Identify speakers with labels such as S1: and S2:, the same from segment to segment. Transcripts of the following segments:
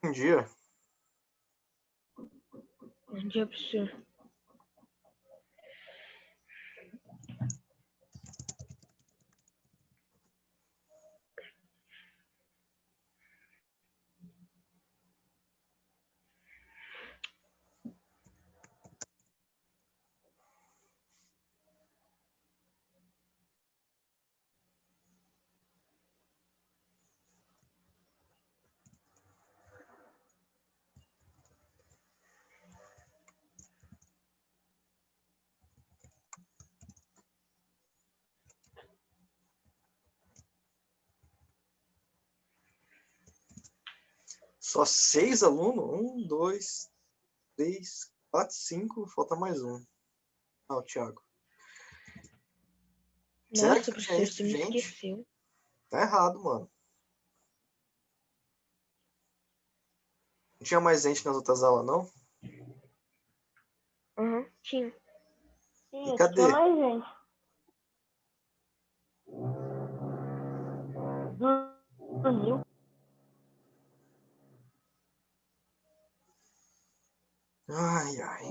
S1: Bom dia.
S2: Bom dia, professor.
S1: Só 6 alunos? 1, 2, 3, 4, 5. Falta mais um. Ah, o Thiago. Sério
S2: Nossa,
S1: que tinha
S2: professor,
S1: isso,
S2: você me
S1: gente?
S2: esqueceu.
S1: Tá errado, mano. Não tinha mais gente nas outras aulas, não?
S2: Aham, tinha.
S1: E
S3: Tinha
S1: cadê?
S3: mais gente. Dormiu.
S1: Ai, ai.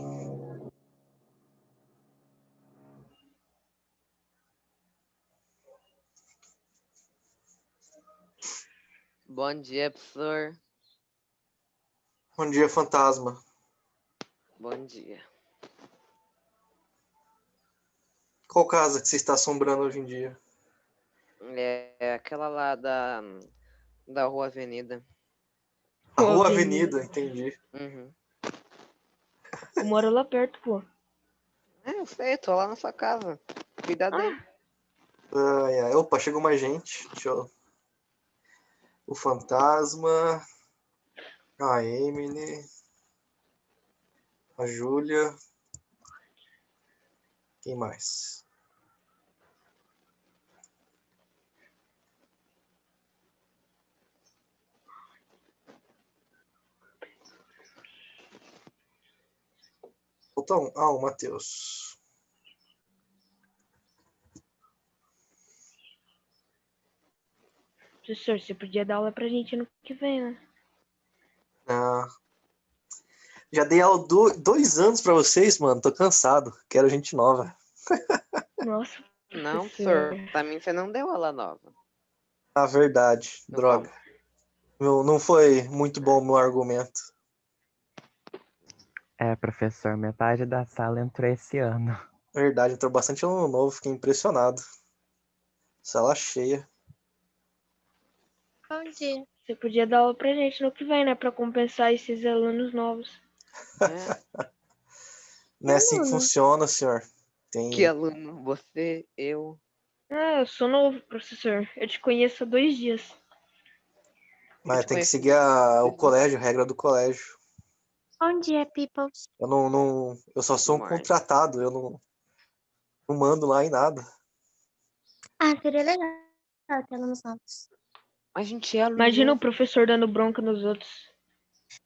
S4: Bom dia, professor.
S1: Bom dia, fantasma.
S4: Bom dia.
S1: Qual casa que você está assombrando hoje em dia?
S4: É aquela lá da Rua Avenida.
S1: A Rua Avenida, entendi.
S4: Uhum.
S2: Eu moro lá perto, pô.
S4: Eu sei, tô lá na sua casa. Cuidado aí.
S1: Ai, ai. Opa, chegou mais gente. Deixa eu... O fantasma. A Emily. A Júlia. Quem mais? Falta um. Ah, o Matheus.
S2: Professor, você podia dar aula pra gente ano que vem, né?
S1: Ah, já dei aula 2 anos pra vocês, mano. Tô cansado. Quero gente nova.
S2: Nossa,
S4: Não,
S2: professor.
S4: professor. Pra mim você não deu aula nova.
S1: Ah, verdade. Droga. Não foi muito bom o meu argumento.
S5: Professor, metade da sala entrou esse ano.
S1: Verdade, entrou bastante aluno novo. Fiquei impressionado. Sala cheia.
S3: Bom dia.
S2: Você podia dar aula pra gente ano que vem, né? Pra compensar esses alunos novos.
S1: Não é assim que funciona, senhor.
S4: Que aluno? Você, eu.
S2: Ah, eu sou novo, professor. Eu te conheço há 2 dias.
S1: Mas tem que seguir o colégio, a regra do colégio.
S3: Bom dia, people.
S1: Eu só sou um contratado, eu não mando lá em nada.
S3: Ah, seria legal ter alunos novos.
S4: A gente é aluno
S2: Imagina o
S4: novo.
S2: professor dando bronca nos outros.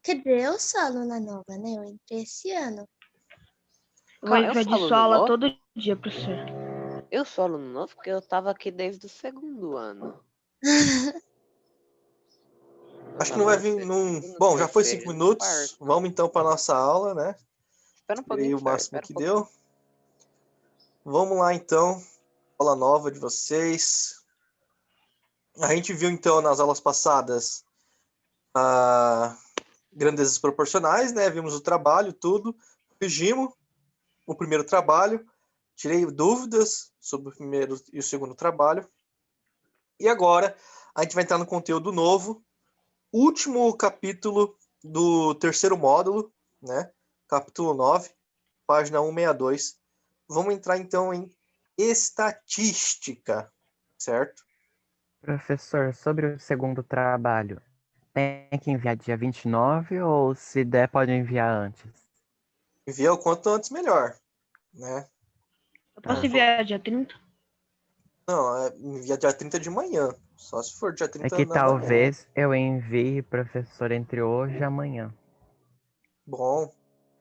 S3: Quer dizer, eu sou aluna nova, né? Eu entrei esse ano.
S2: Eu vou
S4: Calma, eu sou
S2: invadir sua
S4: aluno
S2: aula
S4: novo?
S2: todo dia, professor.
S4: Eu sou aluno novo porque eu tava aqui desde o 2º ano.
S1: Acho que não vai vir num... Bom, já foi 5 minutos. Vamos então para nossa aula, né?
S4: Espera um
S1: Tirei
S4: pouquinho,
S1: o máximo
S4: espera um
S1: que
S4: pouquinho.
S1: deu. Vamos lá então. Aula nova de vocês. A gente viu então nas aulas passadas grandezas proporcionais, né? Vimos o trabalho, tudo. Corrigimos o primeiro trabalho. Tirei dúvidas sobre o primeiro e o segundo trabalho. E agora a gente vai entrar no conteúdo novo. Último capítulo do terceiro módulo, né? Capítulo 9, página 162. Vamos entrar então em estatística, certo?
S5: Professor, sobre o segundo trabalho, tem que enviar dia 29 ou se der pode enviar antes?
S1: Envia o quanto antes melhor, né?
S2: Eu posso enviar dia 30?
S1: Não, envia dia 30 de manhã. Só se for dia 30
S5: É que
S1: da manhã.
S5: talvez eu envie, professor, entre hoje e amanhã.
S1: Bom.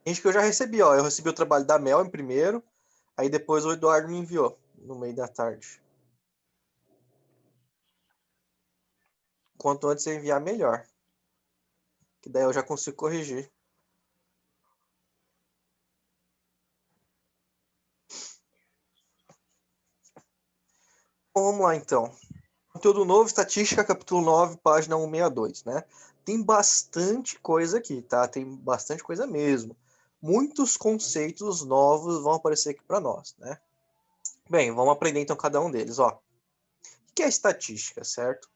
S1: Gente que eu já recebi, ó. Eu recebi o trabalho da Mel em primeiro. Aí depois o Eduardo me enviou no meio da tarde. Quanto antes você enviar, melhor. que daí eu já consigo corrigir. Bom, vamos lá então. Conteúdo novo, estatística, capítulo 9, página 162, né? Tem bastante coisa aqui, tá? Tem bastante coisa mesmo. Muitos conceitos novos vão aparecer aqui para nós, né? Bem, vamos aprender então cada um deles, ó. O que é estatística, certo?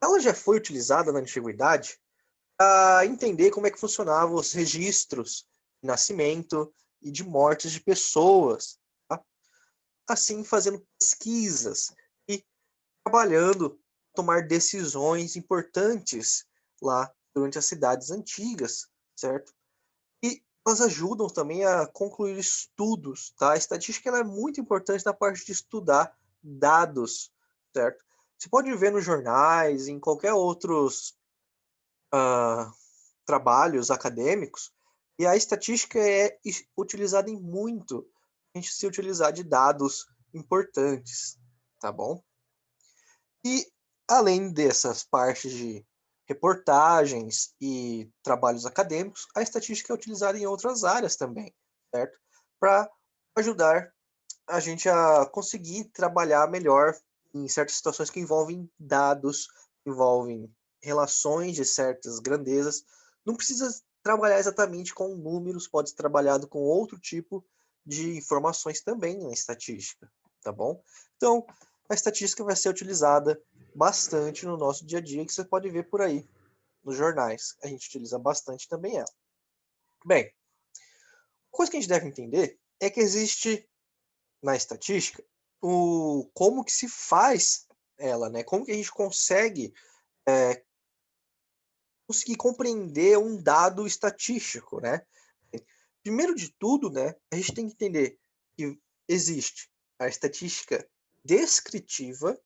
S1: Ela já foi utilizada na antiguidade para entender como é que funcionavam os registros de nascimento e de mortes de pessoas, tá? Assim, fazendo pesquisas e trabalhando, tomar decisões importantes lá durante as cidades antigas, certo? E elas ajudam também a concluir estudos, tá? A estatística ela é muito importante na parte de estudar dados, certo? Você pode ver nos jornais, em qualquer outros trabalhos acadêmicos, e a estatística é utilizada em muito a gente se utilizar de dados importantes, tá bom? E além dessas partes de reportagens e trabalhos acadêmicos, a estatística é utilizada em outras áreas também, certo? Para ajudar a gente a conseguir trabalhar melhor em certas situações que envolvem dados, envolvem relações de certas grandezas. Não precisa trabalhar exatamente com números, pode ser trabalhado com outro tipo de informações também na estatística, tá bom? Então, a estatística vai ser utilizada bastante no nosso dia a dia, que você pode ver por aí nos jornais. A gente utiliza bastante também ela. Bem, uma coisa que a gente deve entender é que existe na estatística como que se faz ela, né? Como que a gente conseguir compreender um dado estatístico, né? Primeiro de tudo, né, a gente tem que entender que existe a estatística descritiva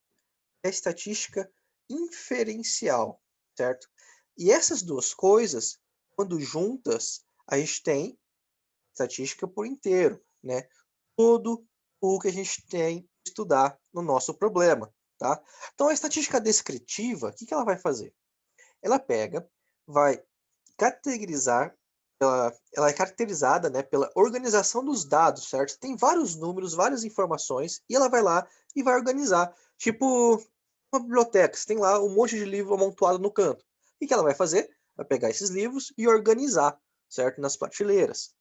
S1: e a estatística inferencial, certo? E essas duas coisas, quando juntas, a gente tem estatística por inteiro, né? Tudo o que a gente tem que estudar no nosso problema, tá? Então, a estatística descritiva, o que ela vai fazer? Ela pega, vai categorizar, ela é caracterizada, né, pela organização dos dados, certo? Tem vários números, várias informações, e ela vai lá e vai organizar. Tipo, uma biblioteca, você tem lá um monte de livro amontoado no canto. O que ela vai fazer? Vai pegar esses livros e organizar, certo? Nas prateleiras.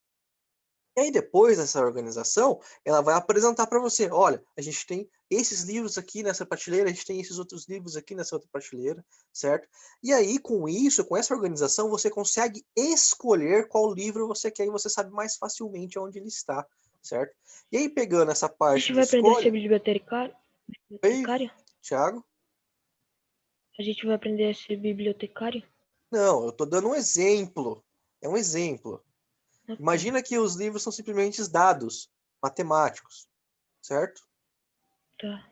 S1: E aí, depois dessa organização, ela vai apresentar para você: olha, a gente tem esses livros aqui nessa prateleira, a gente tem esses outros livros aqui nessa outra prateleira, certo? E aí, com isso, com essa organização, você consegue escolher qual livro você quer e você sabe mais facilmente onde ele está, certo? E aí, pegando essa
S2: A
S1: parte
S2: gente
S1: de
S2: vai aprender a ser
S1: escolha.
S2: bibliotecário?
S1: Oi,
S2: Bibliotecário?
S1: Thiago?
S2: A gente vai aprender a ser bibliotecário?
S1: Não, eu estou dando um exemplo. É um exemplo.
S2: Ah, tá.
S1: Imagina que os livros são simplesmente dados matemáticos, certo?
S2: Tá.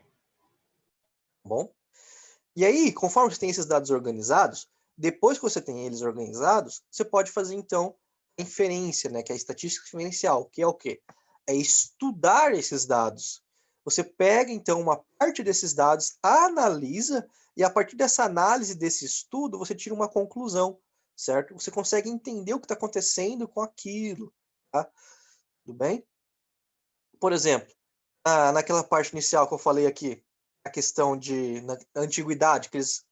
S1: Bom. E aí, conforme você tem esses dados organizados, depois que você tem eles organizados, você pode fazer então a inferência, né, que é a estatística diferencial, que é o quê? É estudar esses dados. Você pega então uma parte desses dados, analisa e a partir dessa análise desse estudo, você tira uma conclusão, certo? Você consegue entender o que está acontecendo com aquilo, tá? Tudo bem? Por exemplo, naquela parte inicial que eu falei aqui, a questão de na antiguidade, que eles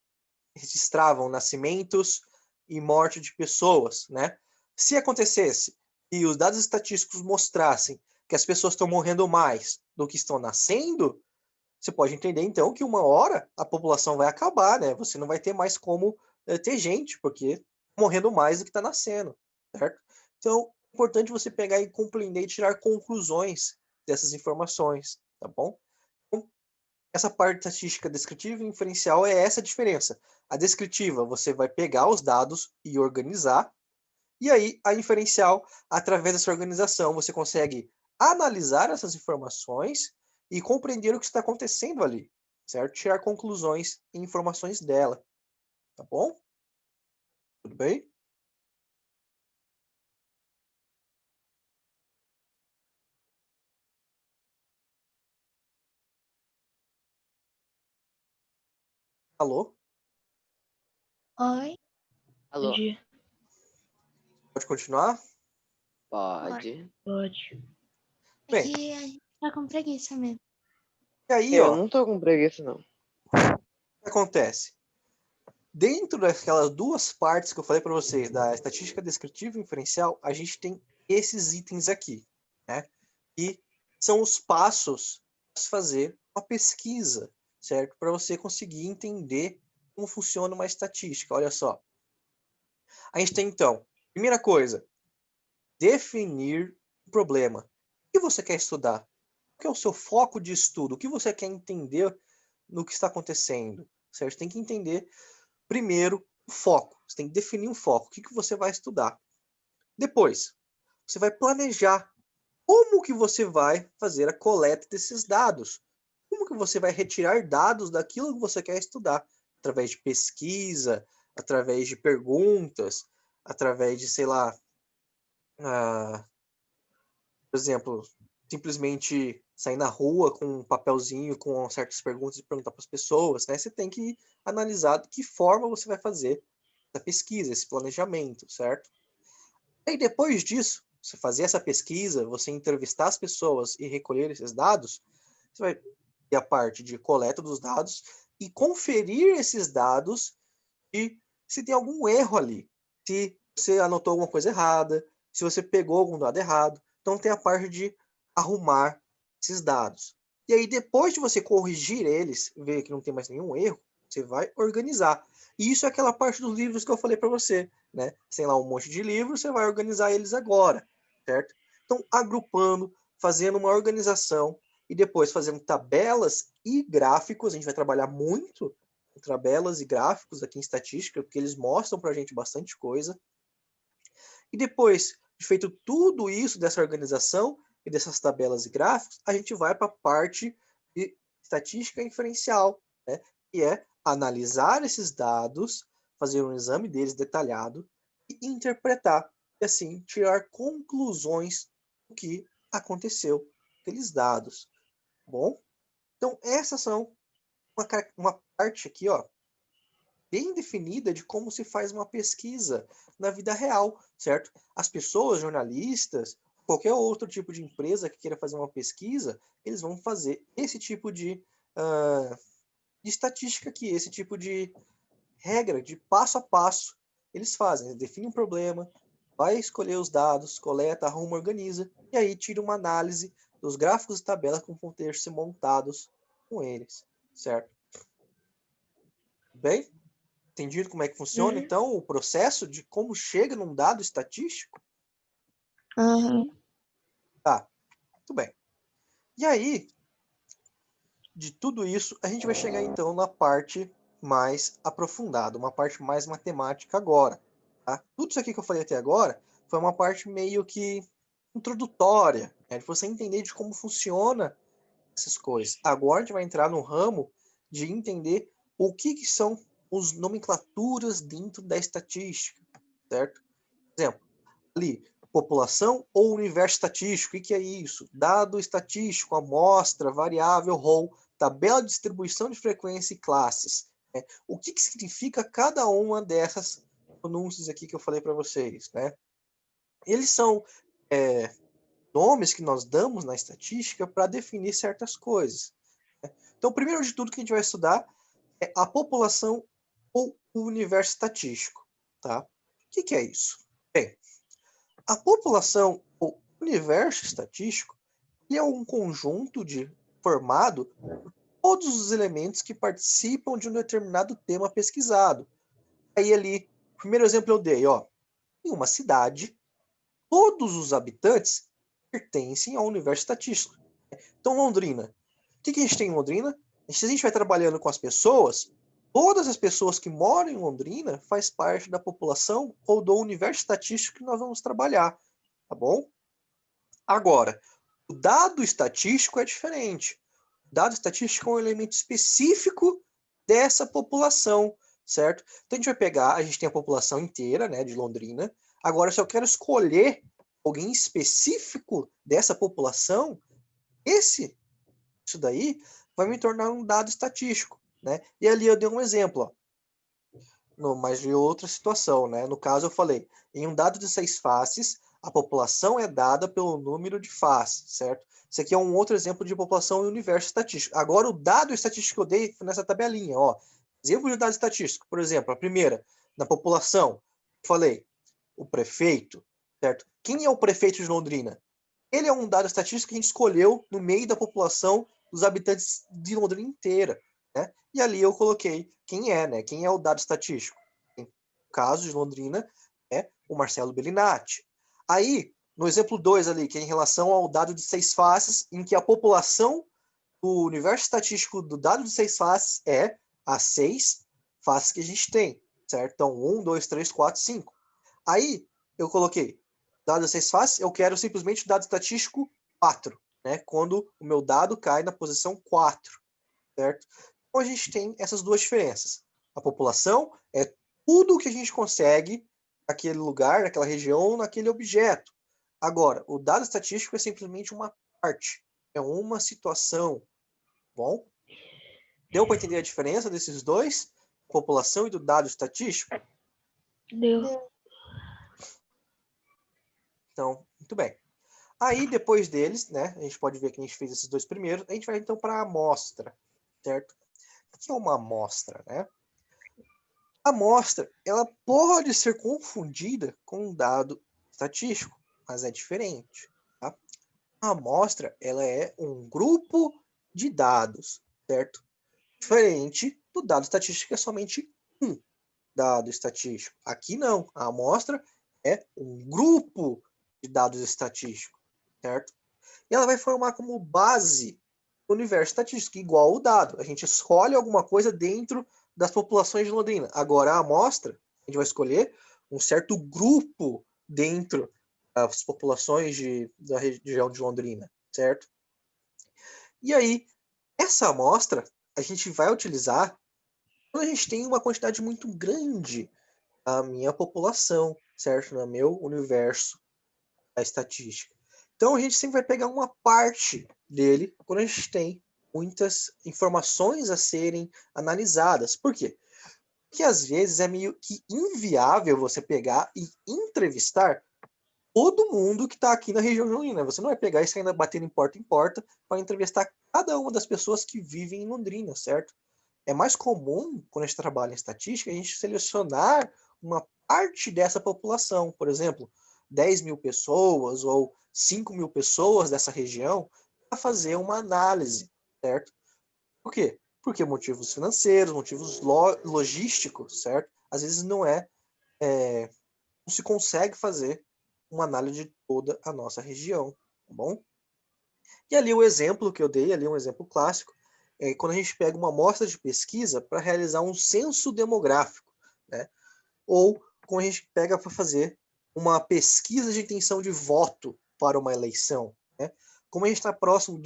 S1: registravam nascimentos e morte de pessoas, né? Se acontecesse e os dados estatísticos mostrassem que as pessoas estão morrendo mais do que estão nascendo, você pode entender então que uma hora a população vai acabar, né? Você não vai ter mais como ter gente, porque tá morrendo mais do que está nascendo, certo? Então, é importante você pegar e compreender e tirar conclusões dessas informações, tá bom? Então, essa parte estatística descritiva e inferencial é essa a diferença. A descritiva, você vai pegar os dados e organizar, e aí a inferencial, através dessa organização, você consegue analisar essas informações e compreender o que está acontecendo ali, certo? Tirar conclusões e informações dela, tá bom? Tudo bem? Alô?
S3: Oi,
S2: Bom
S4: Alô?
S2: dia.
S1: Pode continuar?
S4: Pode.
S2: Pode.
S1: Bem.
S3: É que a gente tá com preguiça mesmo.
S1: E aí,
S4: Eu
S1: ó,
S4: não tô com preguiça, não.
S1: o que acontece? Dentro daquelas duas partes que eu falei para vocês, da estatística descritiva e inferencial, a gente tem esses itens aqui, né? E são os passos para se fazer uma pesquisa, certo? Para você conseguir entender como funciona uma estatística. Olha só. A gente tem, então, primeira coisa, definir o problema. O que você quer estudar? Qual que é o seu foco de estudo? O que você quer entender no que está acontecendo? Certo? Tem que entender primeiro o foco. Você tem que definir um foco. O que você vai estudar? Depois, você vai planejar como que você vai fazer a coleta desses dados. Como que você vai retirar dados daquilo que você quer estudar? Através de pesquisa, através de perguntas, através de, sei lá, por exemplo, simplesmente sair na rua com um papelzinho com certas perguntas e perguntar para as pessoas, né? Você tem que analisar de que forma você vai fazer essa pesquisa, esse planejamento, certo? E depois disso, você fazer essa pesquisa, você entrevistar as pessoas e recolher esses dados, você vai ter a parte de coleta dos dados e conferir esses dados e se tem algum erro ali, se você anotou alguma coisa errada, se você pegou algum dado errado. Então tem a parte de arrumar esses dados. E aí depois de você corrigir eles, ver que não tem mais nenhum erro, você vai organizar. E isso é aquela parte dos livros que eu falei para você, né? Tem lá um monte de livros, você vai organizar eles agora, certo? Então agrupando, fazendo uma organização e depois fazendo tabelas e gráficos, a gente vai trabalhar muito com tabelas e gráficos aqui em estatística, porque eles mostram para a gente bastante coisa. E depois de feito tudo isso dessa organização e dessas tabelas e gráficos, a gente vai para a parte de estatística inferencial, né? Que é analisar esses dados, fazer um exame deles detalhado e interpretar, e assim tirar conclusões do que aconteceu com aqueles dados. Bom, então essas são uma parte aqui, ó, bem definida de como se faz uma pesquisa na vida real, certo? As pessoas, jornalistas, qualquer outro tipo de empresa que queira fazer uma pesquisa, eles vão fazer esse tipo de estatística aqui, esse tipo de regra, de passo a passo. Eles fazem, eles definem um problema, vai escolher os dados, coleta, arruma, organiza, e aí tira uma análise dos gráficos e tabelas que vão ter se montados com eles, certo? Bem? Entendido como é que funciona,
S2: Uhum.
S1: então, o processo de como chega num dado estatístico?
S3: Aham.
S1: Tá, muito bem. E aí, de tudo isso, a gente vai chegar, então, na parte mais aprofundada, uma parte mais matemática agora. Tá? Tudo isso aqui que eu falei até agora foi uma parte meio que introdutória, né, de você entender de como funciona essas coisas. Agora a gente vai entrar no ramo de entender o que são as nomenclaturas dentro da estatística, certo? Por exemplo, ali, população ou universo estatístico, o que é isso? Dado estatístico, amostra, variável, rol, tabela de distribuição de frequência e classes. Né? O que significa cada uma dessas pronúncias aqui que eu falei para vocês, né? Eles são nomes que nós damos na estatística para definir certas coisas. Né? Então, primeiro de tudo que a gente vai estudar é a população ou o universo estatístico. Tá? O que é isso? Bem, a população ou universo estatístico é um conjunto formado por todos os elementos que participam de um determinado tema pesquisado. Aí ali, o primeiro exemplo eu dei, ó, em uma cidade, todos os habitantes pertencem ao universo estatístico. Então, Londrina. O que a gente tem em Londrina? Se a gente vai trabalhando com as pessoas, todas as pessoas que moram em Londrina faz parte da população ou do universo estatístico que nós vamos trabalhar, tá bom? Agora, o dado estatístico é diferente. O dado estatístico é um elemento específico dessa população, certo? Então a gente vai pegar, a gente tem a população inteira, né, de Londrina. Agora, se eu quero escolher alguém específico dessa população, isso daí vai me tornar um dado estatístico, né? E ali eu dei um exemplo, ó. mas de outra situação, né? No caso, eu falei, em um dado de 6 faces, a população é dada pelo número de faces, certo? Isso aqui é um outro exemplo de população e universo estatístico. Agora, o dado estatístico que eu dei foi nessa tabelinha, ó. Exemplo de dado estatístico, por exemplo, a primeira, na população, eu falei, o prefeito, certo? Quem é o prefeito de Londrina? Ele é um dado estatístico que a gente escolheu no meio da população dos habitantes de Londrina inteira, né? E ali eu coloquei quem é, né? Quem é o dado estatístico? No caso de Londrina, é o Marcelo Bellinati. Aí, no exemplo 2 ali, que é em relação ao dado de 6 faces, em que a população do universo estatístico do dado de 6 faces é as 6 faces que a gente tem, certo? Então, 1, 2, 3, 4, 5. Aí, eu coloquei dado de 6 faces, eu quero simplesmente o dado estatístico 4, né? Quando o meu dado cai na posição 4, certo? Então, a gente tem essas duas diferenças. A população é tudo o que a gente consegue naquele lugar, naquela região, naquele objeto. Agora, o dado estatístico é simplesmente uma parte, é uma situação. Bom, deu para entender a diferença desses dois? População e do dado estatístico?
S2: Deu.
S1: Então, muito bem. Aí, depois deles, né, a gente pode ver que a gente fez esses dois primeiros, a gente vai então para a amostra, certo? O que é uma amostra, né? A amostra, ela pode ser confundida com um dado estatístico, mas é diferente, tá? A amostra, ela é um grupo de dados, certo? Diferente do dado estatístico, que é somente um dado estatístico. Aqui não, a amostra é um grupo de dados estatísticos, certo? E ela vai formar como base o universo estatístico, igual o dado. A gente escolhe alguma coisa dentro das populações de Londrina. Agora, a amostra, a gente vai escolher um certo grupo dentro das populações da região de Londrina, certo? E aí, essa amostra, a gente vai utilizar quando a gente tem uma quantidade muito grande da minha população, certo? No meu universo da estatística. Então a gente sempre vai pegar uma parte dele quando a gente tem muitas informações a serem analisadas. Por quê? Porque às vezes é meio que inviável você pegar e entrevistar todo mundo que está aqui na região de Londrina. Você não vai pegar e sair ainda batendo em porta para entrevistar cada uma das pessoas que vivem em Londrina, certo? É mais comum, quando a gente trabalha em estatística, a gente selecionar uma parte dessa população. Por exemplo, 10 mil pessoas ou 5 mil pessoas dessa região para fazer uma análise, certo? Por quê? Porque motivos financeiros, motivos logísticos, certo? Às vezes não se consegue fazer uma análise de toda a nossa região, tá bom? E ali o exemplo que eu dei, ali um exemplo clássico, é quando a gente pega uma amostra de pesquisa para realizar um censo demográfico, né? Ou quando a gente pega para fazer uma pesquisa de intenção de voto para uma eleição, né? Como a gente está próximo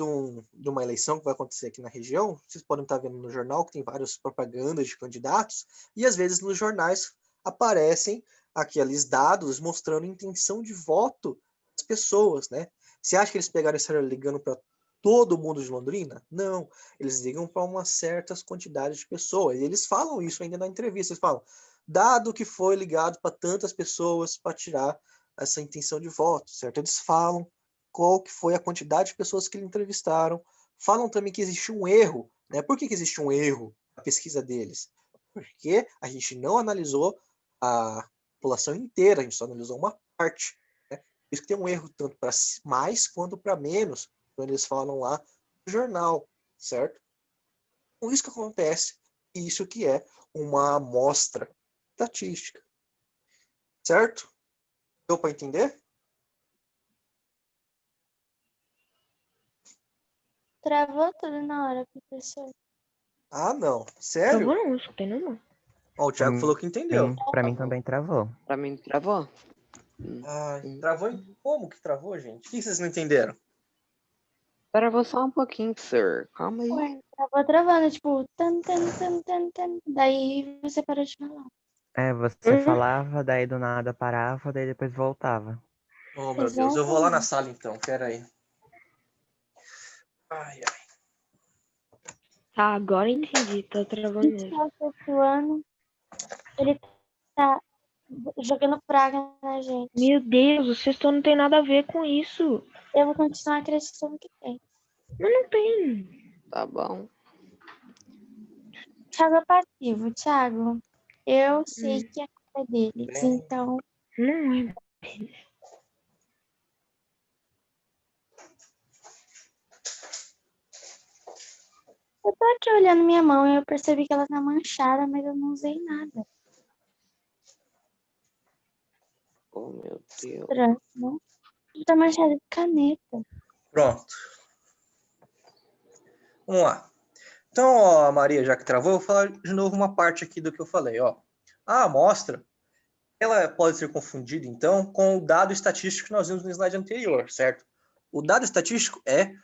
S1: de uma eleição que vai acontecer aqui na região, vocês podem estar vendo no jornal que tem várias propagandas de candidatos, e às vezes nos jornais aparecem aqueles dados mostrando intenção de voto das pessoas, né? Você acha que eles pegaram esse ligando para todo mundo de Londrina? Não, eles ligam para uma certa quantidade de pessoas. E eles falam isso ainda na entrevista. Eles falam, dado que foi ligado para tantas pessoas para tirar essa intenção de voto, certo? Eles falam qual que foi a quantidade de pessoas que eles entrevistaram. Falam também que existe um erro, né? Por que existe um erro na pesquisa deles? Porque a gente não analisou a população inteira, a gente só analisou uma parte. Né? Por isso que tem um erro tanto para mais quanto para menos, quando eles falam lá no jornal, certo? Com isso que acontece, isso que é uma amostra estatística, certo? Deu para entender?
S3: Travou tudo na hora, professor.
S1: Ah, não.
S2: Travou
S1: Sério?
S2: não, escutei não.
S1: Ó, o Thiago falou que entendeu.
S5: Pra mim também travou.
S4: Pra mim travou.
S1: Ai, travou em... Como que travou, gente? O que vocês não entenderam?
S4: Travou só um pouquinho, sir. Calma aí.
S3: Ué, tava travando, tipo, tan. Daí você parou de falar.
S5: É, você falava, daí do nada parava, daí depois voltava.
S1: Oh, meu Deus. Eu vou lá na sala, então. Pera aí. Ai, ai.
S2: Tá, agora entendi, tá travando mesmo.
S3: Esse ano, ele tá jogando praga na gente.
S2: Meu Deus, o sexto não tem nada a ver com isso.
S3: Eu vou continuar acreditando que tem.
S2: Mas não tem.
S4: Tá bom.
S3: Thiago é passivo. Thiago, eu sei que a culpa é deles,
S1: Bem.
S3: então
S2: Não é.
S3: eu tô aqui olhando minha mão e eu percebi que ela tá manchada, mas eu não usei nada.
S4: Oh, meu Deus.
S3: Estranho, né? Tá manchada de caneta.
S1: Pronto. Vamos lá. Então, ó, Maria, já que travou, eu vou falar de novo uma parte aqui do que eu falei. Ó. A amostra, ela pode ser confundida, então, com o dado estatístico que nós vimos no slide anterior, certo? O dado estatístico é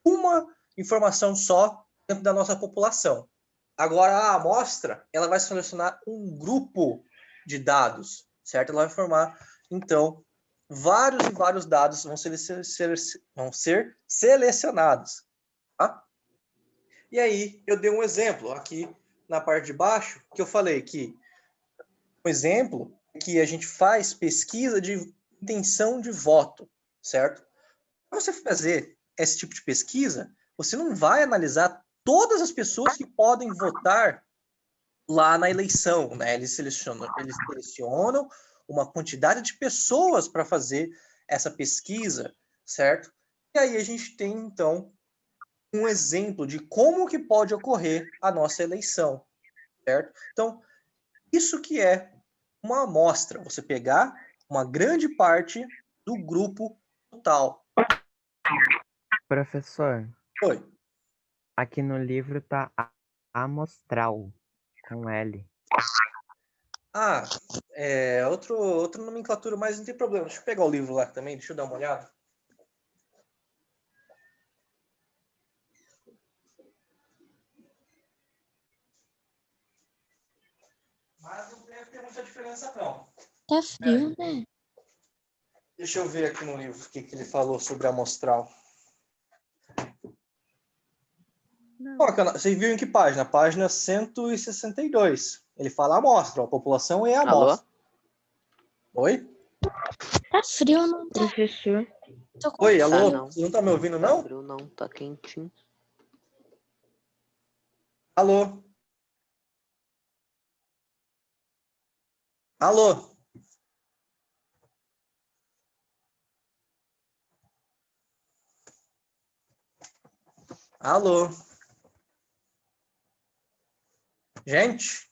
S1: uma informação só dentro da nossa população. Agora, a amostra, ela vai selecionar um grupo de dados, certo? Ela vai formar, então, vários e vários dados vão ser selecionados, tá? E aí, eu dei um exemplo aqui na parte de baixo, que eu falei que, um exemplo, que a gente faz pesquisa de intenção de voto, certo? Para você fazer esse tipo de pesquisa, você não vai analisar todas as pessoas que podem votar lá na eleição, né? Eles selecionam uma quantidade de pessoas para fazer essa pesquisa, certo? E aí a gente tem, então, um exemplo de como que pode ocorrer a nossa eleição, certo? Então, isso que é uma amostra, você pegar uma grande parte do grupo total.
S5: Professor,
S1: Oi.
S5: aqui no livro tá amostral, com L.
S1: Ah, é outra nomenclatura, mas não tem problema. Deixa eu pegar o livro lá também, deixa eu dar uma olhada. Mas não deve ter muita diferença, não.
S3: Tá frio, né?
S1: Deixa eu ver aqui no livro o que ele falou sobre amostral. Ó, você viu em que página? Página 162. Ele fala amostra, a população é a
S4: Alô?
S1: amostra. Oi?
S3: Tá frio, não tá?
S2: Professor.
S3: Tô com
S1: Oi,
S3: frio.
S1: alô?
S4: não.
S1: Você não tá me ouvindo, não?
S4: Abriu não, tá quentinho.
S1: Alô? Alô? Alô? Gente?